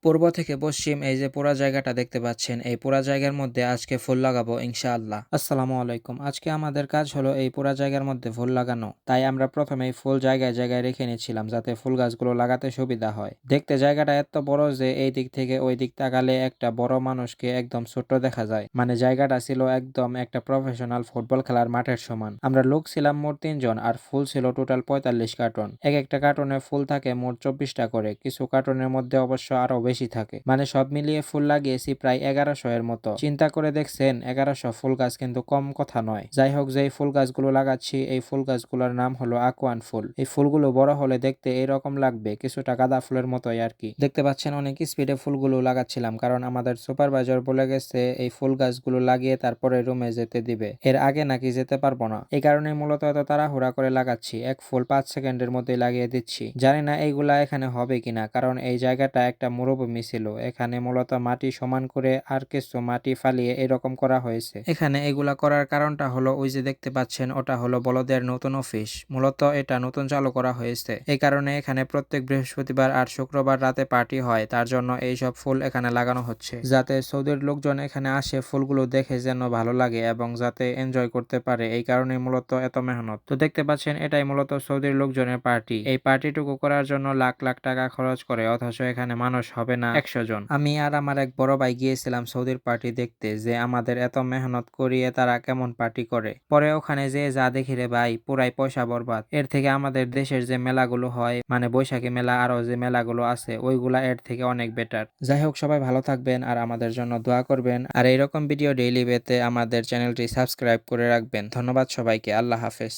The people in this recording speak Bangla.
পূর্ব থেকে পশ্চিম এই যে পুরা জায়গাটা দেখতে পাচ্ছেন, এই পুরা জায়গার মধ্যে আজকে ফুল লাগাবো ইনশাআল্লাহ। আসসালামু আলাইকুম। আজকে আমাদের কাজ হলো এই পুরা জায়গার মধ্যে ফুল লাগানো। তাই আমরা প্রথমেই ফুল জায়গায় জায়গায় রেখে নিচ্ছিলাম যাতে ফুল গাছগুলো লাগাতে সুবিধা হয়। দেখতে জায়গাটা এত বড় যে এই দিক থেকে ওই দিক তাকালে একটা বড় মানুষকে একদম ছোট্ট দেখা যায়। মানে জায়গাটা ছিল একদম একটা প্রফেশনাল ফুটবল খেলার মাঠের সমান। আমরা লোক ছিলাম মোট 3 জন আর ফুল ছিল টোটাল 45 কার্টন। এক একটা কার্টনে ফুল থাকে মোট 24টা করে। কিছু কার্টনের মধ্যে অবশ্য আরো বেশি থাকে। মানে সব মিলিয়ে ফুল লাগিয়েছি প্রায় 1100 এর মতো। চিন্তা করে দেখছেন 1100 ফুল গাছ কিন্তু কম কথা নয়। যাই হোক, যেই ফুল গাছগুলো লাগাচ্ছি এই ফুল গাছগুলোর নাম হলো আকুয়ান ফুল। এই ফুলগুলো বড় হলে দেখতে এরকম লাগবে, কিছুটা গাঁদা ফুলের মতোই আর কি। দেখতে পাচ্ছেন অনেক স্পিডে ফুলগুলো লাগাচ্ছিলাম, কারণ আমাদের সুপারভাইজার বলে গেছে এই ফুল গাছগুলো লাগিয়ে তারপরে রুমে যেতে দিবে, এর আগে নাকি যেতে পারবো না। এই কারণে মূলত এত তাড়াহুড়া করে লাগাচ্ছি। এক ফুল 5 সেকেন্ডের মধ্যেই লাগিয়ে দিচ্ছি। জানি না এইগুলা এখানে হবে কিনা, কারণ এই জায়গাটা একটা মরুভূমি ছিল। এখানে মূলত মাটি সমান করে আর কিছু মাটি ফালিয়ে এরকম করা হয়েছে। এখানে এগুলা করার কারণটা হলো ওই যে দেখতে পাচ্ছেন ওটা হলো বলদের নতুন অফিস। মূলত এটা নতুন চালু করা হয়েছে। এই কারণে এখানে প্রত্যেক বৃহস্পতিবার আর শুক্রবার রাতে পার্টি হয়, তার জন্য এইসব ফুল এখানে লাগানো হচ্ছে যাতে সৌদির লোকজন এখানে আসে ফুলগুলো দেখে যেন ভালো লাগে এবং যাতে এনজয় করতে পারে। এই কারণে মূলত এত মেহনত। তো দেখতে পাচ্ছেন এটাই মূলত সৌদির লোকজনের পার্টি। এই পার্টিটুকু করার জন্য লাখ লাখ টাকা খরচ করে, অথচ এখানে মানুষ হবে না 100 জন। আমি আর আমার এক বড় ভাই গিয়েছিলাম সৌদির পার্টি দেখতে, যে আমাদের এত মেহনত করিয়ে তারা কেমন পার্টি করে। পরে ওখানে যে যা দেখি রে ভাই, পুরাই পয়সা বরবাদ। এর থেকে আমাদের দেশের যে মেলাগুলো হয়, মানে বৈশাখী মেলা আরো যে মেলাগুলো আছে ওইগুলা এর থেকে অনেক বেটার। যাই হোক, সবাই ভালো থাকবেন আর আমাদের জন্য দোয়া করবেন। আর এইরকম ভিডিও ডেইলি পেতে আমাদের চ্যানেলটি সাবস্ক্রাইব করে রাখবেন। ধন্যবাদ সবাইকে। আল্লাহ হাফেজ।